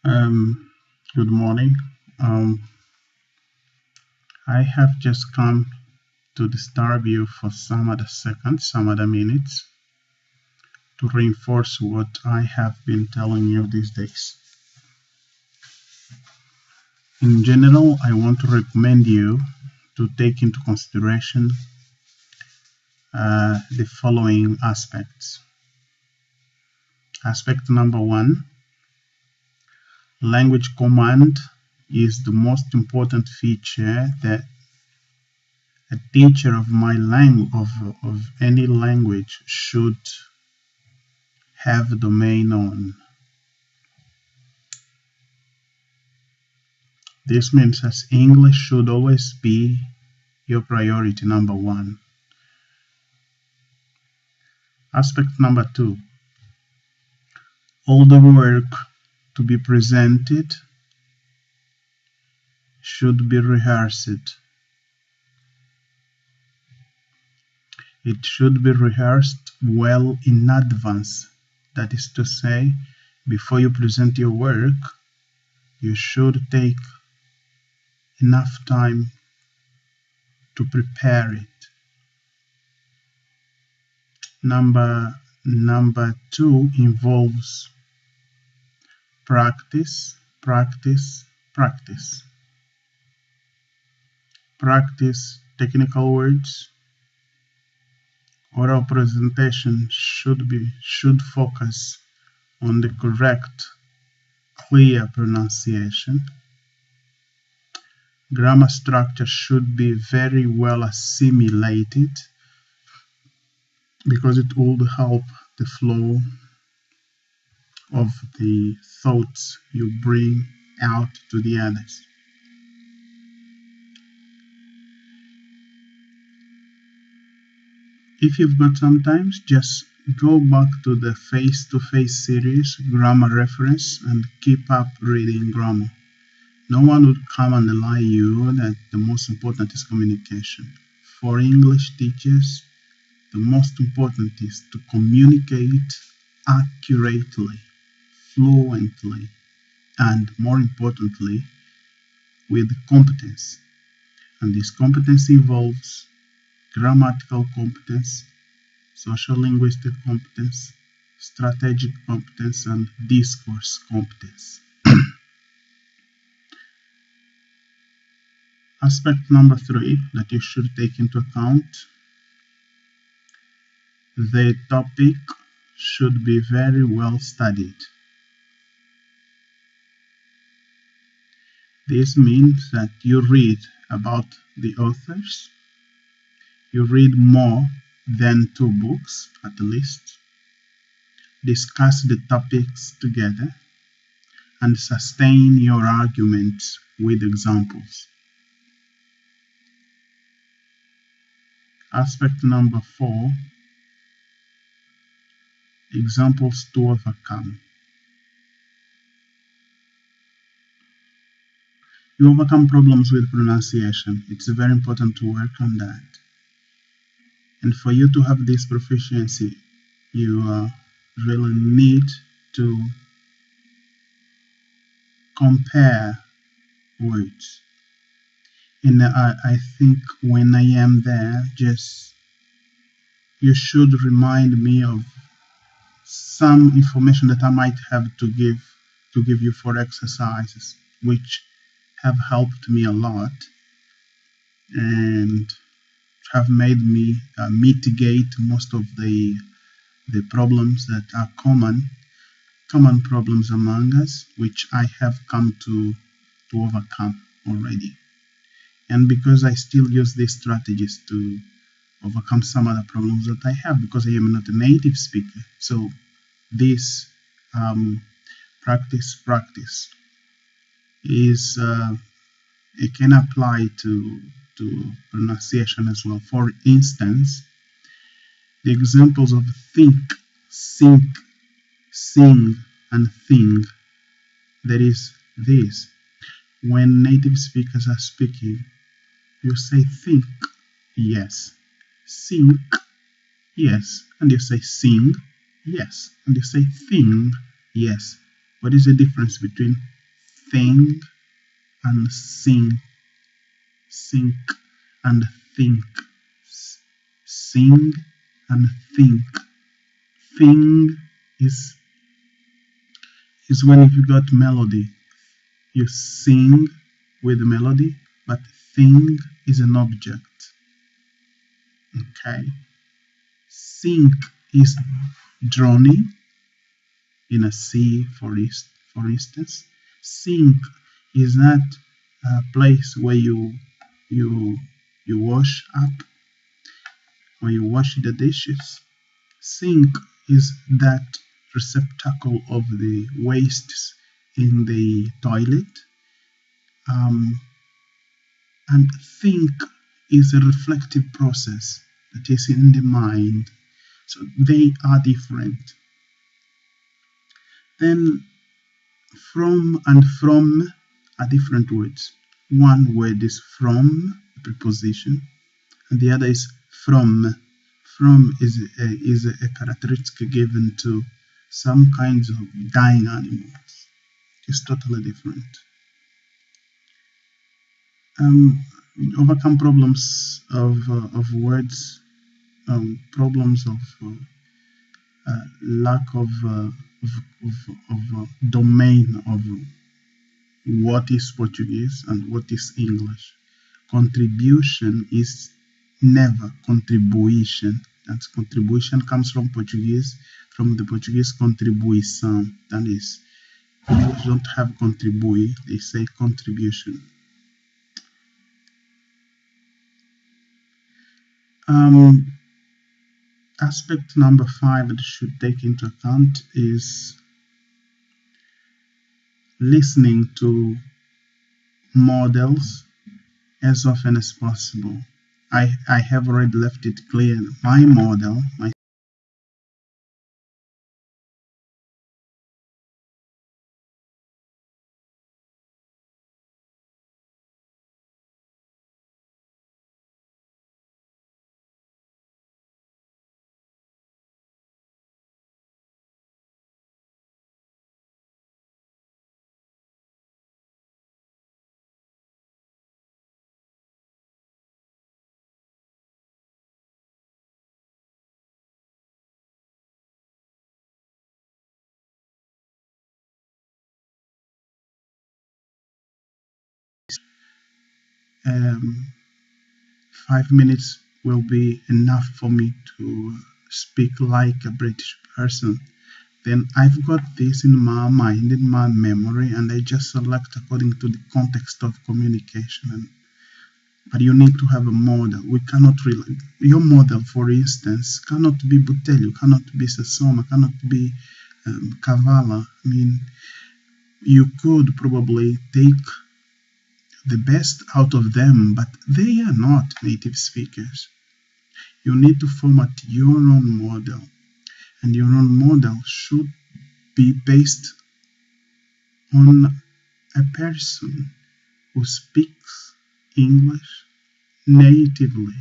Good morning. I have just come to disturb you for some other seconds, some other minutes, to reinforce what I have been telling you these days. In general, I want to recommend you to take into consideration the following aspects. Aspect number 1, language command is the most important feature that a teacher of any language should have a domain on. This means that English should always be your priority number 1. Aspect number 2, all the work to be presented should be rehearsed. It should be rehearsed well in advance. That is to say, before you present your work, you should take enough time to prepare it. Number 2 involves practice. Practice technical words. Oral presentation should focus on the correct, clear pronunciation. Grammar structure should be very well assimilated because it will help the flow of the thoughts you bring out to the others. If you've got some time, just go back to the face-to-face series, grammar reference, and keep up reading grammar. No one would come and lie you that the most important is communication. For English teachers, the most important is to communicate accurately, fluently, and more importantly, with competence. And this competence involves grammatical competence, social linguistic competence, strategic competence, and discourse competence. Aspect number 3 that you should take into account, the topic should be very well studied. This means that you read about the authors, you read more than 2 books at least, discuss the topics together, and sustain your arguments with examples. Aspect number 4, examples to overcome. You overcome problems with pronunciation. It's very important to work on that. And for you to have this proficiency, you really need to compare words. And I think when I am there, you should remind me of some information that I might have to give you for exercises, which have helped me a lot and have made me mitigate most of the problems that are common problems among us, which I have come to overcome already. And because I still use these strategies to overcome some other problems that I have, because I am not a native speaker, so this practice is it can apply to pronunciation as well. For instance, the examples of think, sink, sing, and thing, that is this. When native speakers are speaking, you say think, yes, sink, yes, and you say sing, yes, and you say thing, yes, What is the difference between think and sing? Sink and think. Sing and think. Thing is when you got melody. You sing with the melody, but thing is an object. Okay. Sink is drowning in a sea, for instance. Sink is that place where you wash up, where you wash the dishes. Sink is that receptacle of the wastes in the toilet. And think is a reflective process that is in the mind. So they are different. Then from and from are different words. One word is from, a preposition, and the other is from. From is a characteristic given to some kinds of dying animals. It's totally different. Overcome problems of words, problems of lack of domain of what is Portuguese and what is English. Contribution is never contribution. That's contribution comes from Portuguese, from the Portuguese contribuição. That is, English don't have contribui, they say contribution. Aspect number 5 that you should take into account is listening to models as often as possible. I have already left it clear. My model, my um, 5 minutes will be enough for me to speak like a British person. Then I've got this in my mind, in my memory, and I just select according to the context of communication. But you need to have a model. We cannot really, your model, for instance, cannot be Botelho, cannot be Sassoma, cannot be Kavala. I mean, you could probably take the best out of them, but they are not native speakers. You need to format your own model, and your own model should be based on a person who speaks English natively,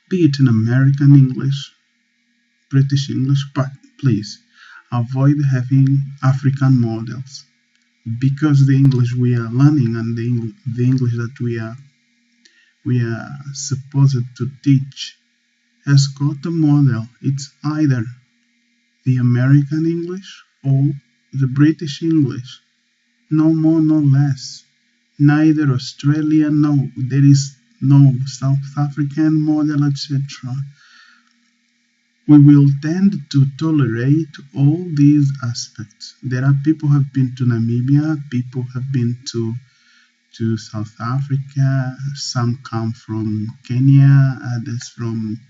be it in American English, British English, but please avoid having African models, because the English we are learning and the English that we are supposed to teach has got a model. It's either the American English or the British English, no more, no less. Neither Australia, no, there is no South African model, etc. We will tend to tolerate all these aspects. There are people who have been to Namibia, people have been to South Africa, some come from Kenya, others from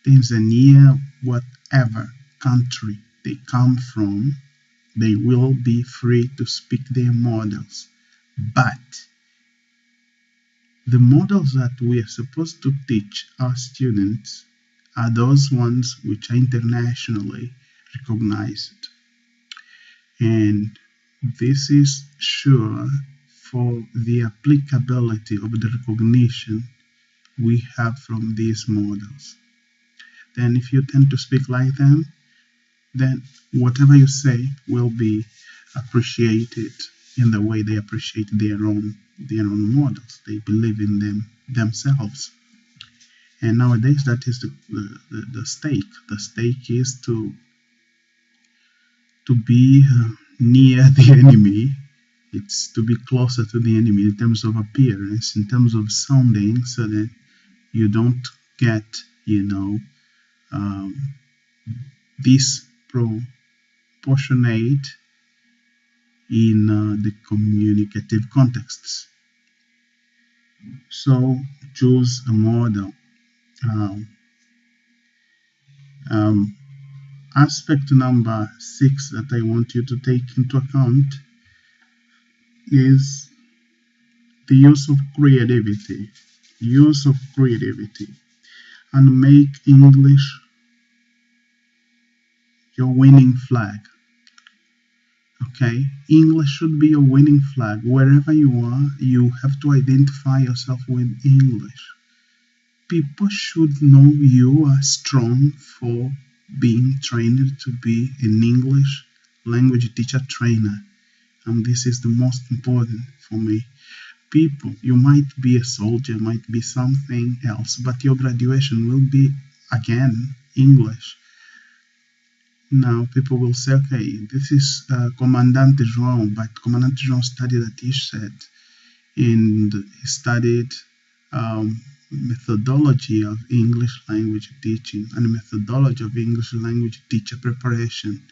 Tanzania, whatever country they come from, they will be free to speak their models. But the models that we are supposed to teach our students are those ones which are internationally recognized. And this is sure for the applicability of the recognition we have from these models. Then if you tend to speak like them, then whatever you say will be appreciated in the way they appreciate their own models. They believe in them themselves. And nowadays, that is the stake. The stake is to be near the enemy. It's to be closer to the enemy in terms of appearance, in terms of sounding, so that you don't get, disproportionate in the communicative contexts. So choose a model. Aspect number 6 that I want you to take into account is the use of creativity. And make English your winning flag. Okay, English should be your winning flag. Wherever you are, you have to identify yourself with English. People should know you are strong for being trained to be an English language teacher trainer. And this is the most important for me. People, you might be a soldier, might be something else, but your graduation will be, again, English. Now, people will say, okay, this is Commandant João, but Commandant João studied at ISCED, and he studied methodology of English language teaching and methodology of English language teacher preparation.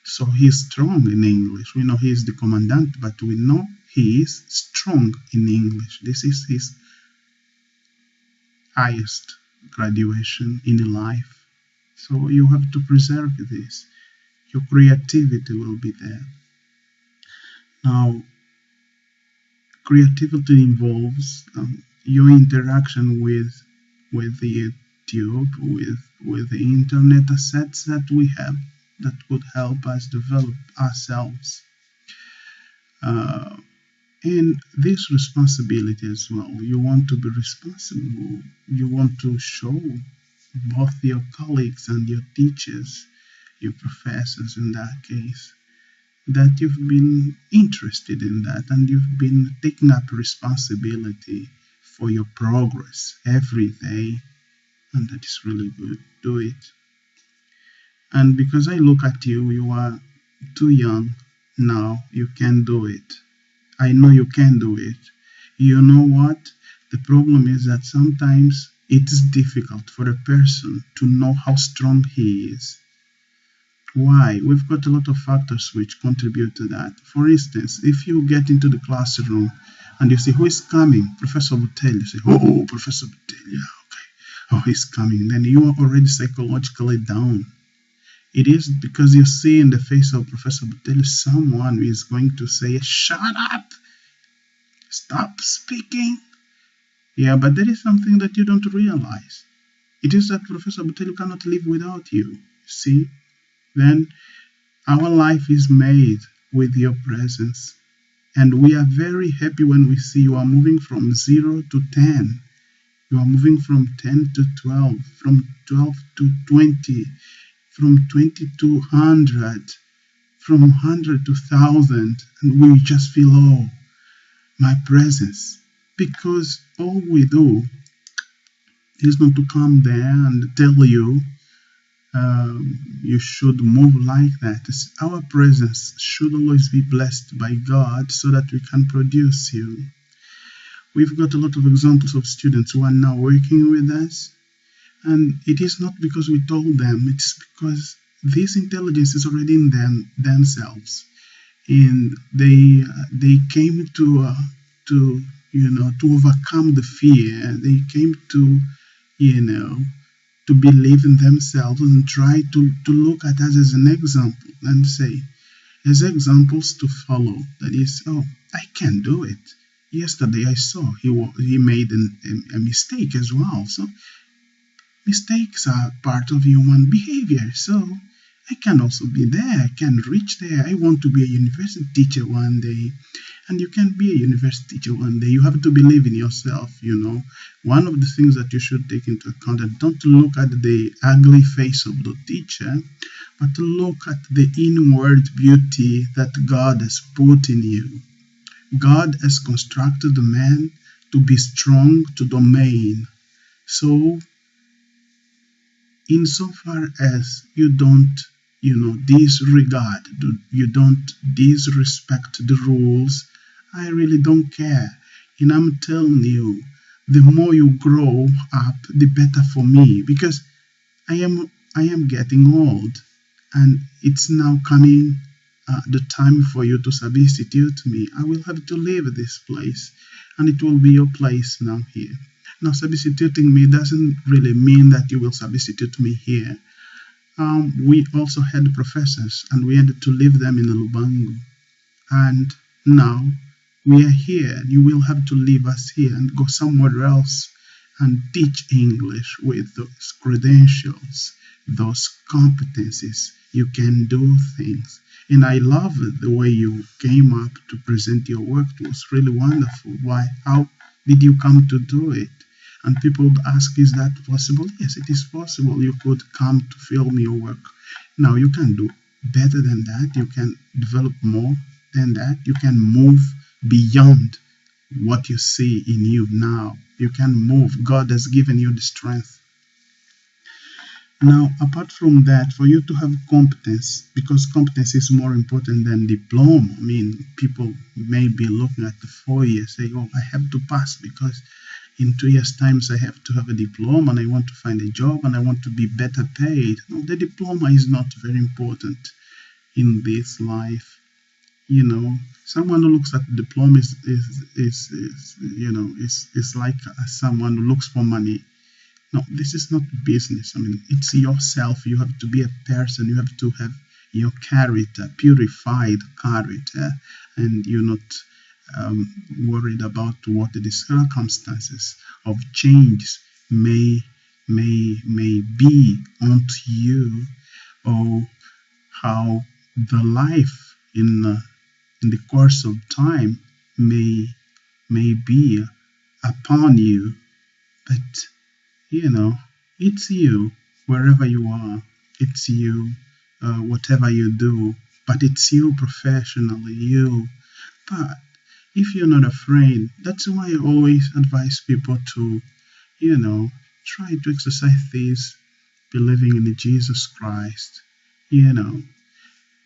So he's strong in English. We know he is the commandant, but we know he is strong in English. This is his highest graduation in life. So you have to preserve this. Your creativity will be there. Now, creativity involves your interaction with the YouTube, with the internet assets that we have that could help us develop ourselves. And this responsibility as well. You want to be responsible. You want to show both your colleagues and your teachers, your professors in that case, that you've been interested in that and you've been taking up responsibility for your progress every day, and that is really good. Do it. And because I look at you, you are too young now, you can do it. I know you can do it. You know what? The problem is that sometimes it is difficult for a person to know how strong he is. Why? We've got a lot of factors which contribute to that. For instance, if you get into the classroom and you say, who is coming? Professor Butel. You say, oh, Professor Butel, yeah, okay. Oh, he's coming. Then you are already psychologically down. It is because you see in the face of Professor Butel someone who is going to say, shut up, stop speaking. Yeah, but there is something that you don't realize. It is that Professor Butel cannot live without you. See? Then our life is made with your presence. And we are very happy when we see you are moving from 0 to 10. You are moving from 10 to 12, from 12 to 20, from 20 to 100, from 100 to 1,000. And we just feel, oh, my presence. Because all we do is not to come there and tell you, you should move like that. Our presence should always be blessed by God so that we can produce you. We've got a lot of examples of students who are now working with us, and it is not because we told them, it's because this intelligence is already in them themselves, and they came to overcome the fear. They came to to believe in themselves and try to look at us as an example and say, as examples to follow. That is, oh, I can do it. Yesterday I saw he made a mistake as well. So mistakes are part of human behavior. So I can also be there. I can reach there. I want to be a university teacher one day. And you can be a university teacher one day. You have to believe in yourself, One of the things that you should take into account, and don't look at the ugly face of the teacher, but look at the inward beauty that God has put in you. God has constructed man to be strong, to domain. So, insofar as you don't, disregard, you don't disrespect the rules, I really don't care. And I'm telling you, the more you grow up, the better for me, because I am getting old, and it's now coming the time for you to substitute me. I will have to leave this place, and it will be your place now here. Now, substituting me doesn't really mean that you will substitute me here. We also had professors, and we had to leave them in Lubango. And now we are here. You will have to leave us here and go somewhere else and teach English with those credentials, those competencies. You can do things. And I love the way you came up to present your work. It was really wonderful. Why? How did you come to do it? And people would ask, is that possible? Yes, it is possible. You could come to film your work. Now, you can do better than that. You can develop more than that. You can move beyond what you see in you now. You can move. God has given you the strength. Now, apart from that, for you to have competence, because competence is more important than diploma. I mean, people may be looking at the 4 years, say, oh, I have to pass because in 2 years' time I have to have a diploma and I want to find a job and I want to be better paid. No, the diploma is not very important in this life. Someone who looks at the diploma is like someone who looks for money. No, this is not business. I mean, it's yourself. You have to be a person. You have to have your character, purified character, and you're not worried about what the circumstances of change may be unto you, or how the life in the course of time may be upon you. But it's you wherever you are. It's you whatever you do, but it's you professionally, you. But if you're not afraid, that's why I always advise people to, try to exercise this, believing in Jesus Christ.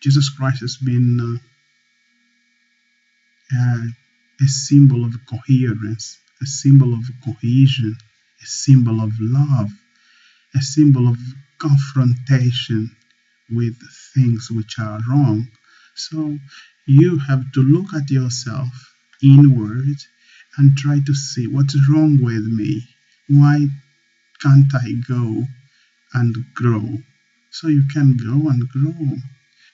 Jesus Christ has been a symbol of coherence, a symbol of cohesion, a symbol of love, a symbol of confrontation with things which are wrong. So you have to look at yourself inward and try to see what's wrong with me. Why can't I go and grow? So you can go and grow,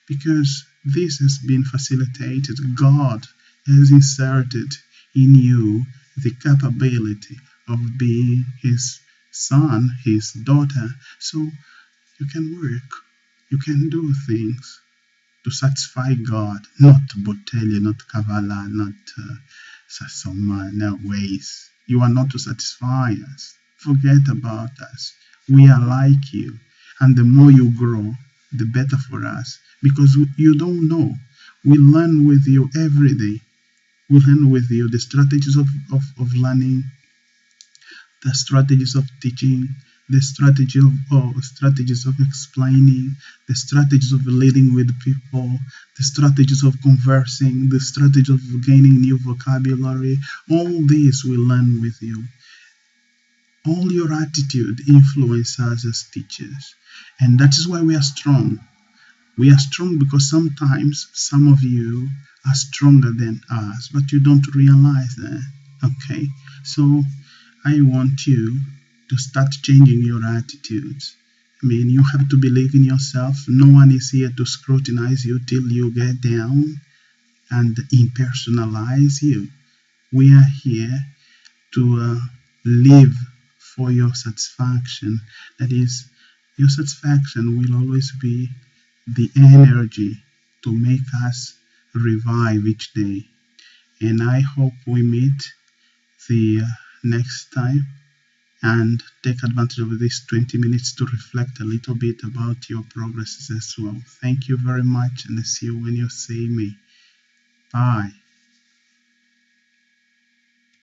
because this has been facilitated. God has inserted in you the capability of being His son, His daughter. So you can work, you can do things to satisfy God, not Botelli, not Kavala, not Sasoma, no ways. You are not to satisfy us. Forget about us. We are like you. And the more you grow, the better for us. Because you don't know. We learn with you every day. We learn with you the strategies of learning, the strategies of teaching, the strategies of explaining, the strategies of leading with people, the strategies of conversing, the strategies of gaining new vocabulary. All this we learn with you. All your attitude influences us as teachers. And that is why we are strong. We are strong because sometimes some of you are stronger than us, but you don't realize that. Okay? So I want you to start changing your attitudes. I mean, you have to believe in yourself. No one is here to scrutinize you till you get down and impersonalize you. We are here to live for your satisfaction. That is, your satisfaction will always be the energy to make us revive each day. And I hope we meet the next time. and take advantage of these 20 minutes to reflect a little bit about your progresses as well. Thank you very much, and see you when you see me. Bye.